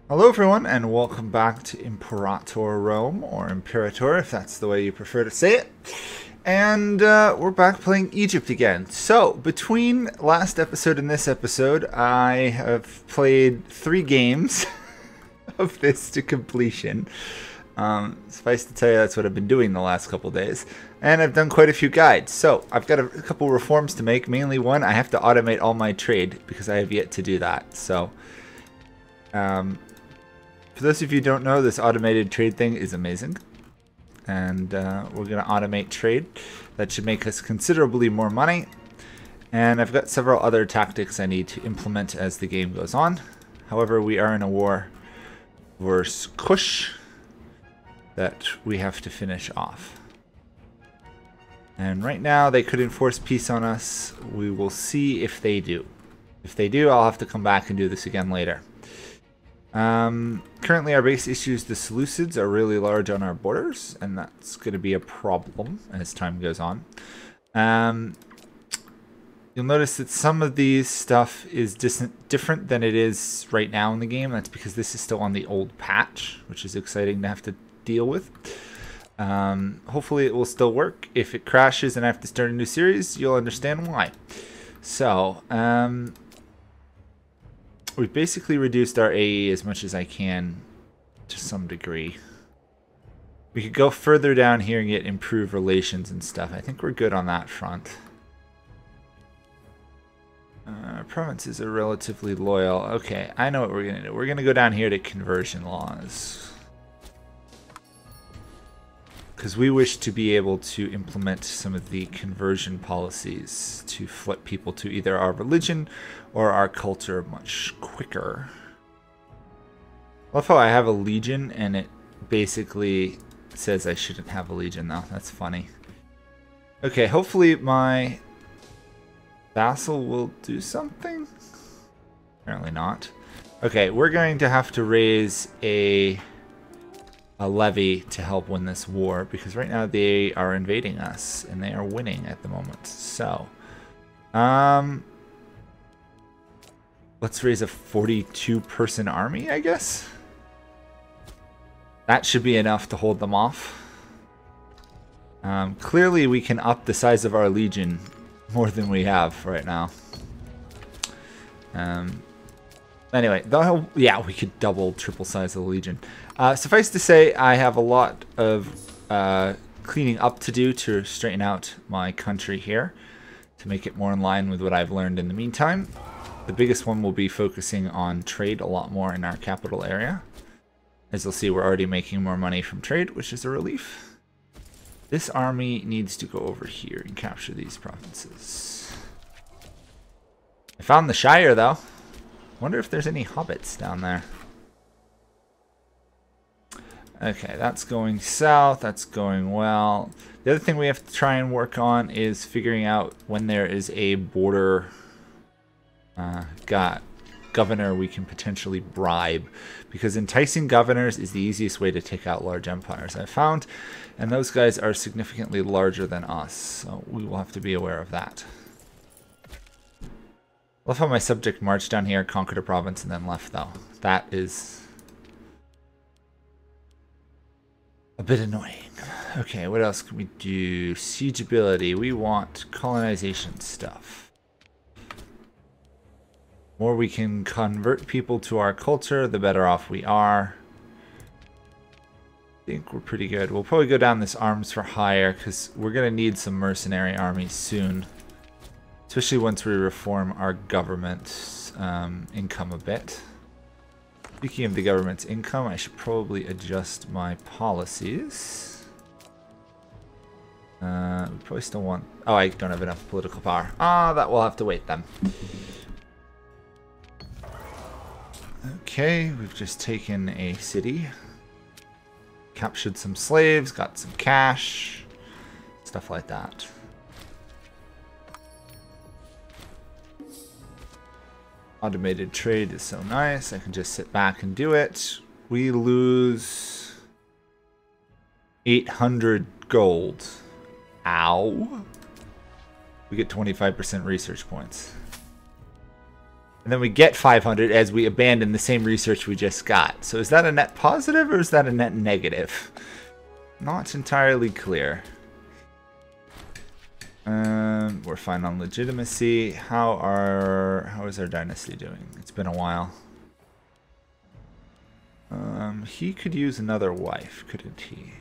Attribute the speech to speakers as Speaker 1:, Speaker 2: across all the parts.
Speaker 1: Hello everyone and welcome back to Imperator Rome, or Imperator if that's the way you prefer to say it. And we're back playing Egypt again. So, between last episode and this episode, I have played 3 games of this to completion. Suffice to tell you, that's what I've been doing the last couple days. And I've done quite a few guides. So, I've got a couple reforms to make. Mainly one, I have to automate all my trade because I have yet to do that. So, for those of you who don't know, this automated trade thing is amazing. And we're going to automate trade. That should make us considerably more money. And I've got several other tactics I need to implement as the game goes on. However, we are in a war versus Kush that we have to finish off. And right now they could enforce peace on us. We will see if they do. If they do, I'll have to come back and do this again later. Currently our biggest issue is the Seleucids are really large on our borders, and that's going to be a problem as time goes on. You'll notice that some of these stuff is different than it is right now in the game. That's because this is still on the old patch, which is exciting to have to deal with. Hopefully it will still work. If it crashes and I have to start a new series, you'll understand why. So, we've basically reduced our AE as much as I can to some degree. We could go further down here and get improved relations and stuff. I think we're good on that front. Provinces are relatively loyal. Okay, I know what we're going to do. We're going to go down here to conversion laws. Because we wish to be able to implement some of the conversion policies to flip people to either our religion or our culture much quicker. I love how I have a legion and it basically says I shouldn't have a legion though. That's funny. Okay, hopefully my vassal will do something. Apparently not. Okay, we're going to have to raise a levy to help win this war, because right now they are invading us and they are winning at the moment. So, let's raise a 42-person army, I guess. That should be enough to hold them off. Clearly we can up the size of our legion more than we have right now. Anyway, yeah, we could double, triple size the legion. Suffice to say, I have a lot of cleaning up to do to straighten out my country here, to make it more in line with what I've learned in the meantime. The biggest one will be focusing on trade a lot more in our capital area. As you'll see, we're already making more money from trade, which is a relief. This army needs to go over here and capture these provinces. I found the Shire, though. Wonder if there's any hobbits down there. Okay, that's going south. That's going well. The other thing we have to try and work on is figuring out when there is a border governor we can potentially bribe. Because enticing governors is the easiest way to take out large empires, I've found. And those guys are significantly larger than us. So we will have to be aware of that. I love how my subject marched down here, conquered a province, and then left, though. That is a bit annoying. Okay, what else can we do? Siegeability. We want colonization stuff. The more we can convert people to our culture, the better off we are. I think we're pretty good. We'll probably go down this arms for hire, because we're going to need some mercenary armies soon. Especially once we reform our government income a bit. Speaking of the government's income, I should probably adjust my policies. We probably still want... Oh, I don't have enough political power. Ah, that will have to wait then. Okay, we've just taken a city. Captured some slaves, got some cash. Stuff like that. Automated trade is so nice. I can just sit back and do it. We lose 800 gold. Ow. We get 25% research points. And then we get 500 as we abandon the same research we just got. So is that a net positive or is that a net negative? Not entirely clear. We're fine on legitimacy. How is our dynasty doing? It's been a while. He could use another wife, couldn't he?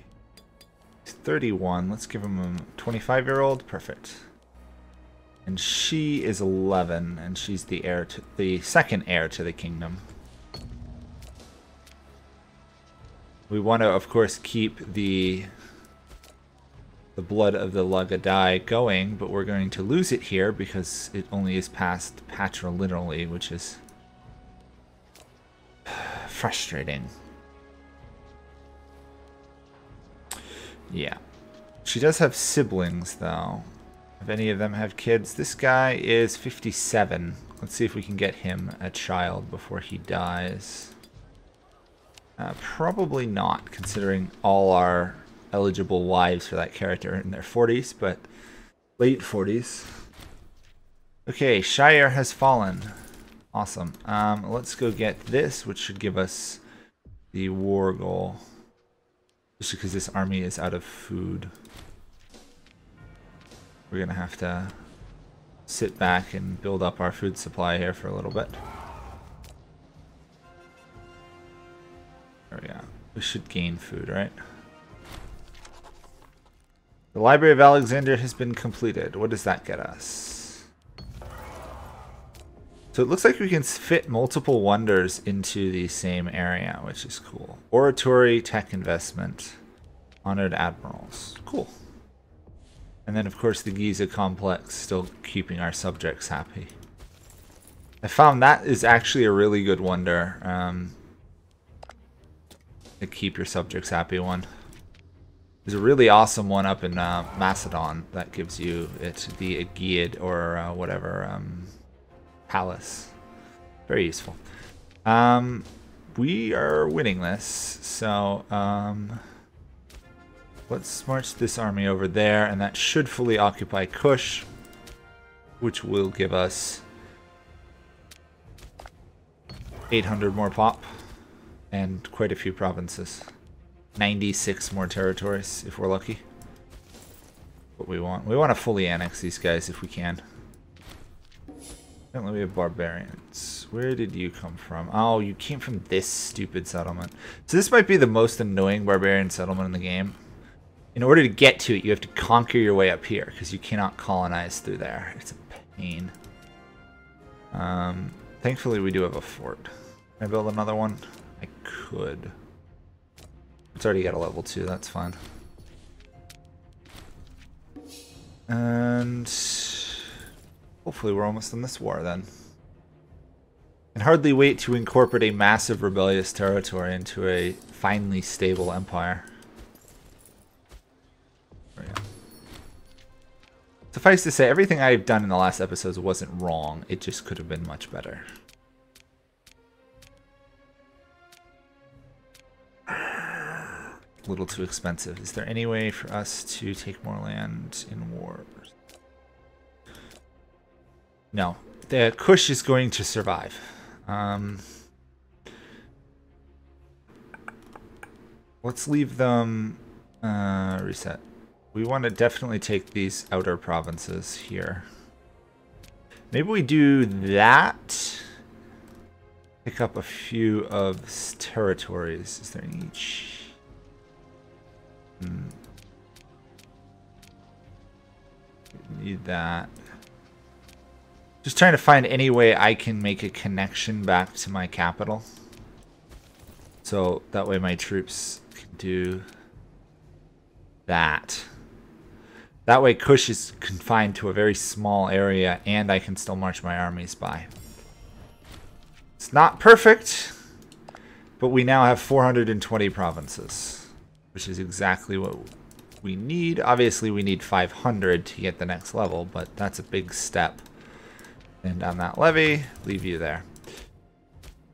Speaker 1: He's 31. Let's give him a 25-year-old. Perfect. And she is 11, and she's the heir to the second heir to the kingdom. We want to, of course, keep the blood of the Lagadai going, but we're going to lose it here because it only is past patrilineally, which is frustrating. Yeah. She does have siblings, though. If any of them have kids, this guy is 57. Let's see if we can get him a child before he dies. Probably not, considering all our eligible wives for that character are in their 40s, but late 40s. Okay, Shire has fallen. Awesome. Let's go get this, which should give us the war goal. Just because this army is out of food. We're going to have to sit back and build up our food supply here for a little bit. There we go. We should gain food, right? The Library of Alexandria has been completed. What does that get us? So it looks like we can fit multiple wonders into the same area, which is cool. Oratory, tech investment, honored admirals. Cool. And then, of course, the Giza complex, still keeping our subjects happy. I found that is actually a really good wonder. The keep your subjects happy one. There's a really awesome one up in Macedon that gives you the Aegeid or whatever palace. Very useful. We are winning this, so let's march this army over there, and that should fully occupy Kush, which will give us 800 more pop and quite a few provinces. 96 more territories if we're lucky. What we want. We want to fully annex these guys if we can. Apparently we have barbarians. Where did you come from? Oh, you came from this stupid settlement. So this might be the most annoying barbarian settlement in the game. In order to get to it, you have to conquer your way up here, because you cannot colonize through there. It's a pain. Thankfully, we do have a fort. Can I build another one? I could. It's already got a level 2, that's fine. And hopefully we're almost in this war then. Can hardly wait to incorporate a massive rebellious territory into a finely stable empire. Suffice to say, everything I've done in the last episodes wasn't wrong. It just could have been much better. A little too expensive. Is there any way for us to take more land in wars? No. The Kush is going to survive. Let's leave them... reset. We want to definitely take these outer provinces here. Maybe we do that. Pick up a few of territories. Is there any... Need that. Just trying to find any way I can make a connection back to my capital. So that way my troops can do that. That way Kush is confined to a very small area and I can still march my armies by. It's not perfect, but we now have 420 provinces, which is exactly what we need. Obviously we need 500 to get the next level, but that's a big step. And on that levy, leave you there.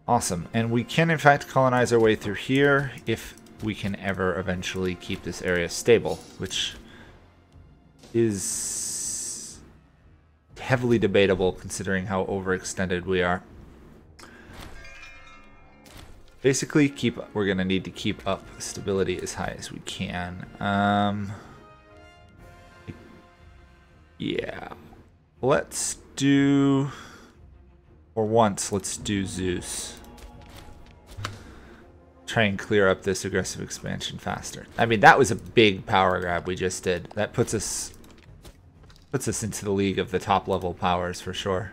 Speaker 1: Awesome. And we can in fact colonize our way through here if we can ever eventually keep this area stable, which is heavily debatable considering how overextended we are. Basically, we're gonna need to keep up stability as high as we can. Yeah. Let's do... For once, let's do Zeus. Try and clear up this aggressive expansion faster. I mean, that was a big power grab we just did. That puts us into the league of the top level powers for sure.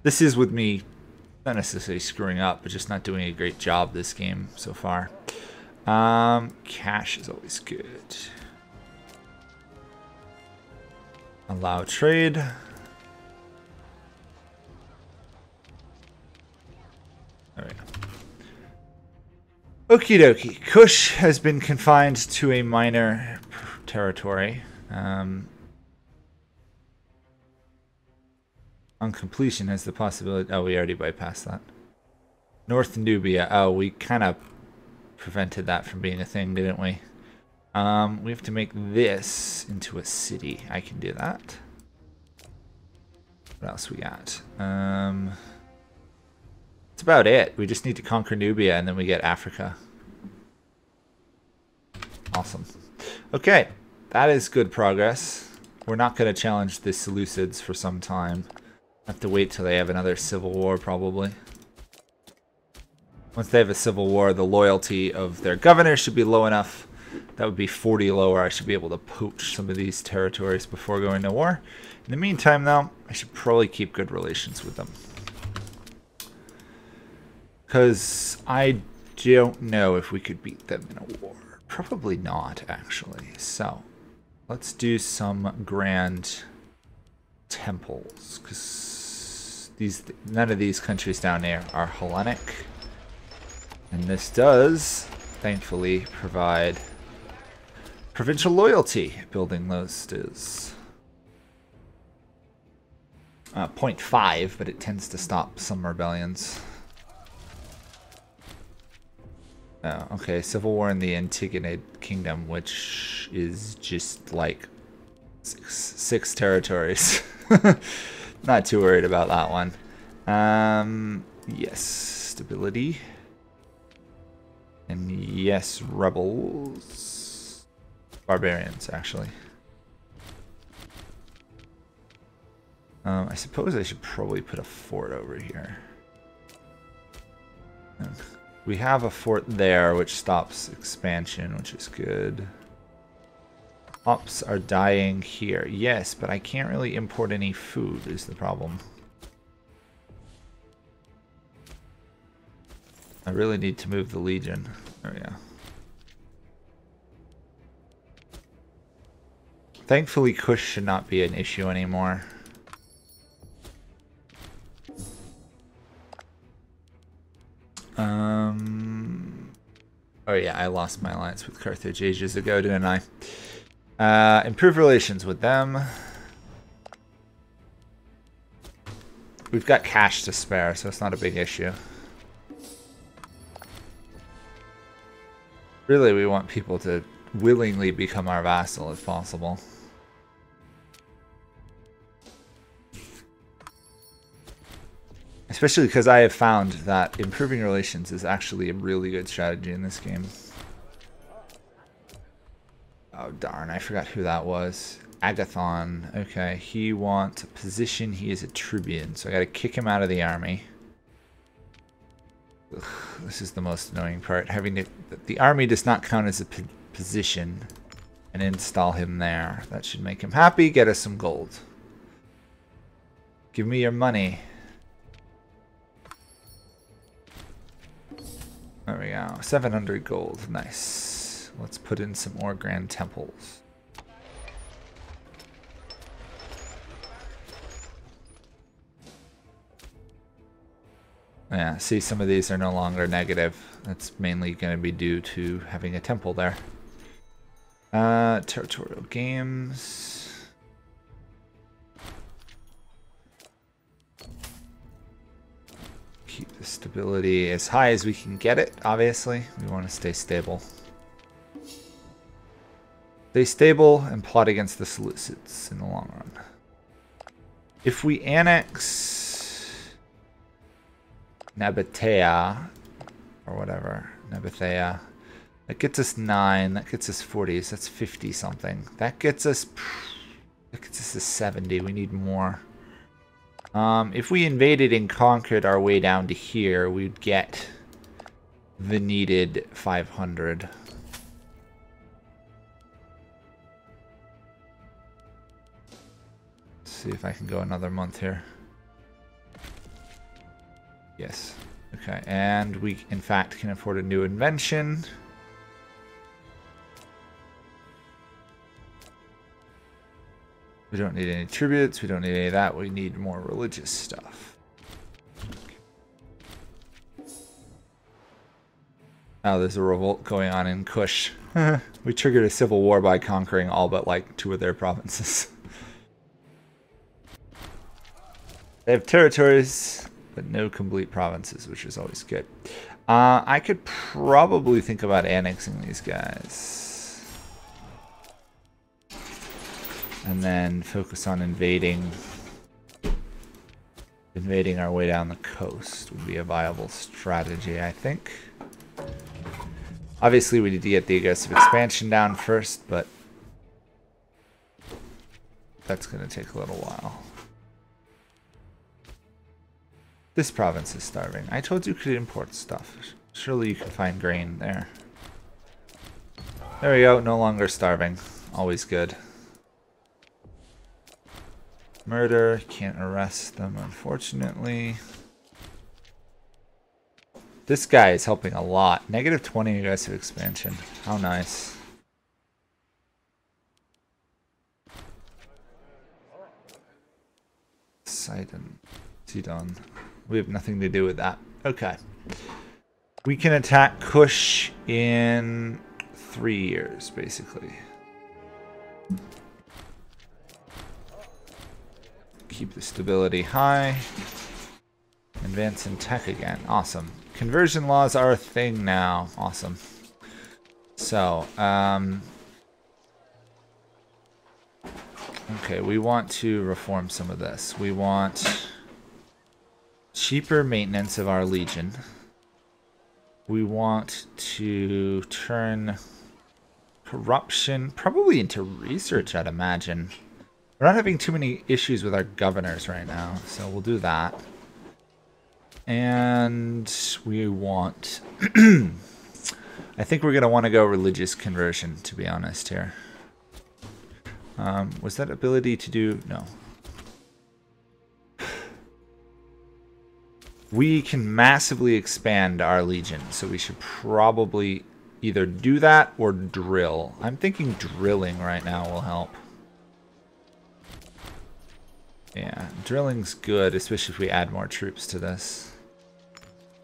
Speaker 1: This is with me not necessarily screwing up, but just not doing a great job this game so far. Cash is always good. Allow trade. There we go. Okie dokie. Kush has been confined to a minor territory. On completion has the possibility... Oh, we already bypassed that. North Nubia. Oh, we kind of prevented that from being a thing, didn't we? We have to make this into a city. I can do that. What else we got? That's about it. We just need to conquer Nubia and then we get Africa. Awesome. Okay, that is good progress. We're not going to challenge the Seleucids for some time. Have to wait till they have another civil war, probably. Once they have a civil war, the loyalty of their governor should be low enough. That would be 40 lower. I should be able to poach some of these territories before going to war. In the meantime, though, I should probably keep good relations with them. Because I don't know if we could beat them in a war. Probably not, actually. So, let's do some grand temples. Because none of these countries down there are Hellenic. And this does, thankfully, provide provincial loyalty. Building those is 0.5, but it tends to stop some rebellions. Oh, okay, civil war in the Antigonid Kingdom, which is just like six territories. Not too worried about that one. Yes, stability. And yes, rebels. Barbarians, actually. I suppose I should probably put a fort over here. We have a fort there, which stops expansion, which is good. Ops are dying here. Yes, but I can't really import any food is the problem. I really need to move the Legion. There we go. Thankfully, Kush should not be an issue anymore. Oh yeah, I lost my alliance with Carthage ages ago, didn't I? Improve relations with them. We've got cash to spare, so it's not a big issue. Really, we want people to willingly become our vassal if possible. Especially because I have found that improving relations is actually a really good strategy in this game. Oh darn, I forgot who that was. Agathon. Okay, he wants a position. He is a tribune, so I gotta kick him out of the army. Ugh, this is the most annoying part. The army does not count as a position, and install him there. That should make him happy. Get us some gold. Give me your money. There we go. 700 gold. Nice. Let's put in some more grand temples. Yeah, see, some of these are no longer negative. That's mainly going to be due to having a temple there. Territorial games. Keep the stability as high as we can get it, obviously. We want to stay stable. Stay stable and plot against the Seleucids in the long run. If we annex Nabatea, or whatever. Nebuthea. That gets us 9. That gets us 40. So that's 50 something. That gets us to 70. We need more. If we invaded and conquered our way down to here, we'd get the needed 500. Let's see if I can go another month here. Yes. Okay, and we in fact can afford a new invention. We don't need any tributes, we don't need any of that, we need more religious stuff. Oh, there's a revolt going on in Kush. We triggered a civil war by conquering all but like 2 of their provinces. They have territories, but no complete provinces, which is always good. I could probably think about annexing these guys. And then focus on invading our way down the coast would be a viable strategy, I think. Obviously, we need to get the aggressive expansion down first, but that's going to take a little while. This province is starving. I told you could import stuff. Surely you can find grain there. There we go. No longer starving. Always good. Murder. Can't arrest them, unfortunately. This guy is helping a lot. Negative 20 aggressive expansion. How nice. Sidon. We have nothing to do with that. Okay. We can attack Kush in 3 years, basically. Keep the stability high. Advance in tech again. Awesome. Conversion laws are a thing now. Awesome. So, okay, we want to reform some of this. We want cheaper maintenance of our legion. We want to turn corruption probably into research, I'd imagine. We're not having too many issues with our governors right now, so we'll do that. And we want... I think we're going to want to go religious conversion, to be honest here. Was that ability to do... No. We can massively expand our legion, so we should probably either do that or drill. I'm thinking drilling right now will help. Yeah, drilling's good, especially if we add more troops to this.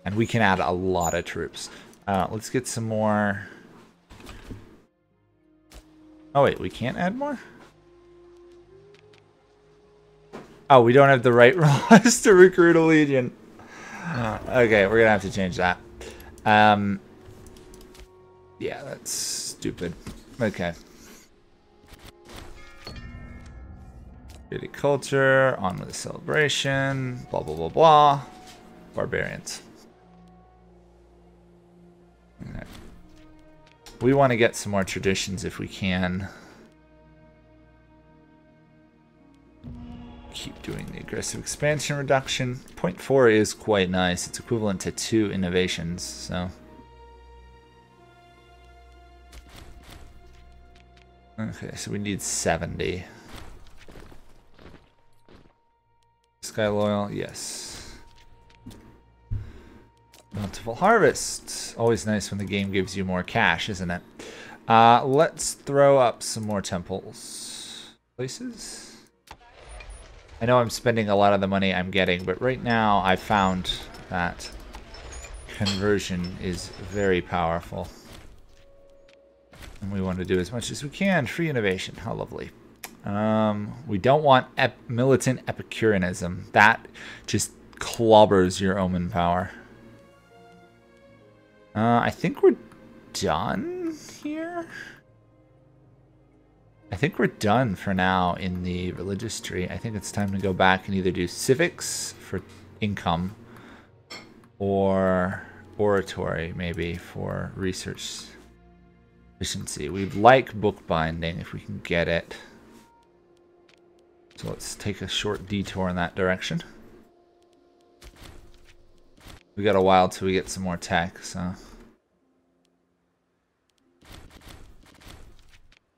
Speaker 1: And we can add a lot of troops. Let's get some more... Oh wait, we can't add more? Oh, we don't have the right laws to recruit a legion. Okay, we're gonna have to change that. Yeah, that's stupid. Okay. Beauty culture, on with the celebration, blah blah blah blah. Barbarians. Okay. We want to get some more traditions if we can. Keep doing the aggressive expansion reduction. 0.4 is quite nice. It's equivalent to 2 innovations, so. Okay, so we need 70. Sky Loyal, yes. Multiple harvests. Always nice when the game gives you more cash, isn't it? Let's throw up some more temples. Places? I know I'm spending a lot of the money I'm getting, but right now I found that conversion is very powerful. And we want to do as much as we can. Free innovation. How lovely. We don't want militant Epicureanism. That just clobbers your omen power. I think we're done here. I think we're done for now in the religious tree. I think it's time to go back and either do civics for income or oratory, maybe, for research efficiency. We'd like bookbinding if we can get it. So let's take a short detour in that direction. We got a while till we get some more tech, so.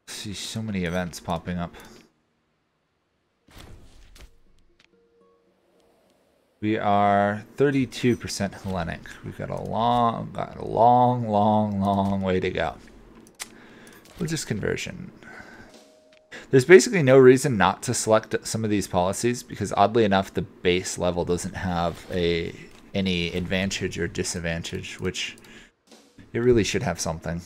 Speaker 1: See so many events popping up. We are 32% Hellenic. We've got a long way to go. Religious conversion. There's basically no reason not to select some of these policies because oddly enough, the base level doesn't have any advantage or disadvantage, which it really should have something.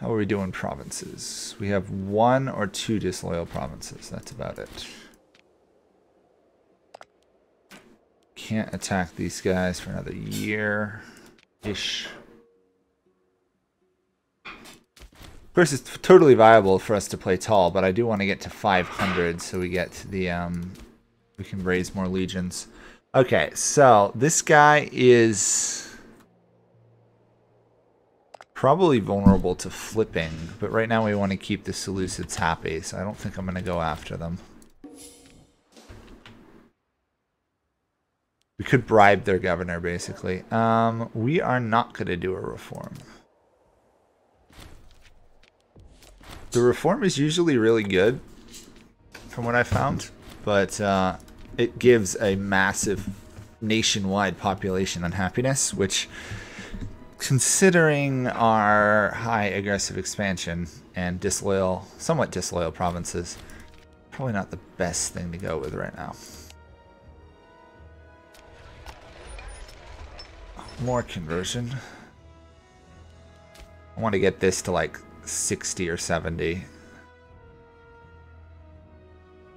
Speaker 1: How are we doing provinces? We have 1 or 2 disloyal provinces. That's about it. Can't attack these guys for another year-ish. Of course, it's totally viable for us to play tall, but I do want to get to 500 so we get to the we can raise more legions. Okay, so this guy is probably vulnerable to flipping, but right now we want to keep the Seleucids happy, so I don't think I'm going to go after them. We could bribe their governor, basically. We are not going to do a reform. The reform is usually really good, from what I found, but it gives a massive nationwide population unhappiness, which, considering our high aggressive expansion and disloyal, somewhat disloyal provinces, probably not the best thing to go with right now. More conversion. I want to get this to like 60 or 70.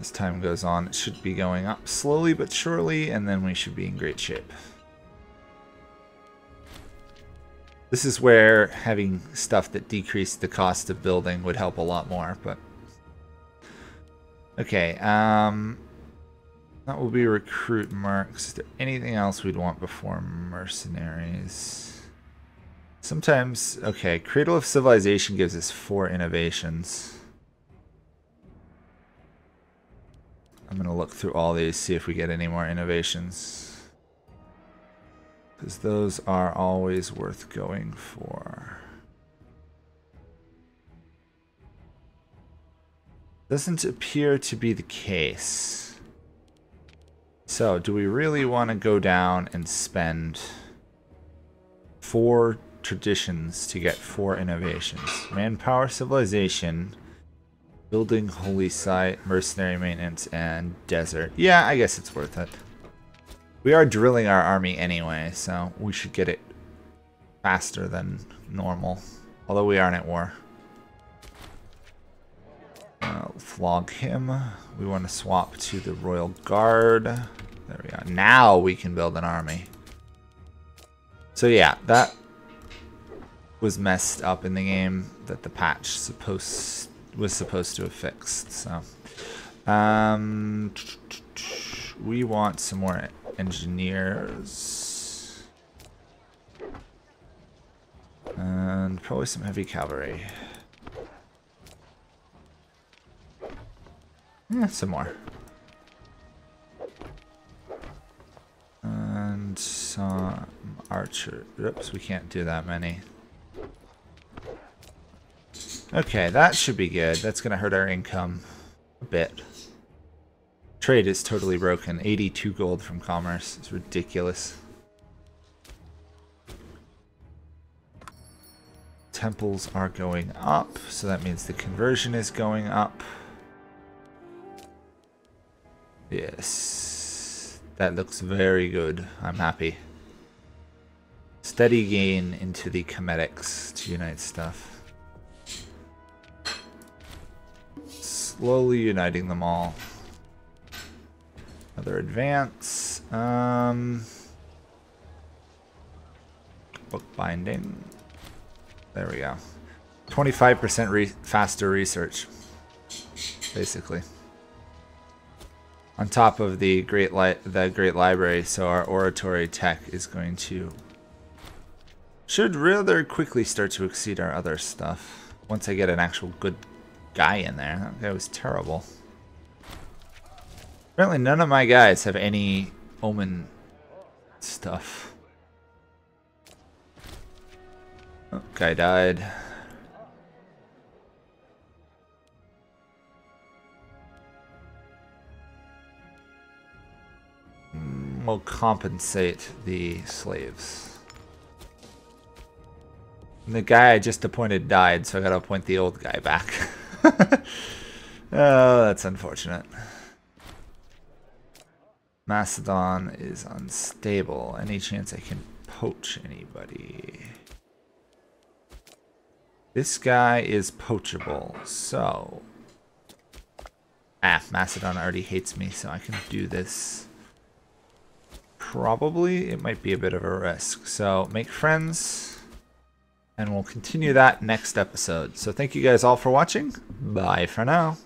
Speaker 1: As time goes on, it should be going up slowly but surely, and then we should be in great shape. This is where having stuff that decreased the cost of building would help a lot more, but okay, that will be recruit mercs. Is there anything else we'd want before mercenaries? Sometimes, okay, Cradle of Civilization gives us 4 innovations. I'm going to look through all these, see if we get any more innovations. Because those are always worth going for. Doesn't appear to be the case. So, do we really want to go down and spend 4 traditions to get 4 innovations? Manpower, civilization, building holy site, mercenary maintenance, and desert. Yeah, I guess it's worth it. We are drilling our army anyway, so we should get it faster than normal. Although we aren't at war. Flog him. We want to swap to the Royal Guard. There we go. Now we can build an army. So yeah, that was messed up in the game that the patch was supposed to have fixed. So we want some more engineers and probably some heavy cavalry. Yeah, some more. And some archer. Oops, we can't do that many. Okay, that should be good. That's going to hurt our income a bit. Trade is totally broken. 82 gold from commerce. It's ridiculous. Temples are going up, so that means the conversion is going up. Yes, that looks very good. I'm happy. Steady gain into the cometics to unite stuff. Slowly uniting them all. Another advance. Bookbinding. There we go. 25% faster research, basically. on top of the great library, so our oratory tech is going to should rather quickly start to exceed our other stuff once I get an actual good guy in there. That guy was terrible. Apparently none of my guys have any omen stuff. Oh, guy died. We'll compensate the slaves. And the guy I just appointed died, so I gotta appoint the old guy back. Oh, that's unfortunate. Macedon is unstable. Any chance I can poach anybody? This guy is poachable, so... Macedon already hates me, so I can do this. Probably, it might be a bit of a risk. So, make friends, and we'll continue that next episode. So thank you guys all for watching. Bye for now.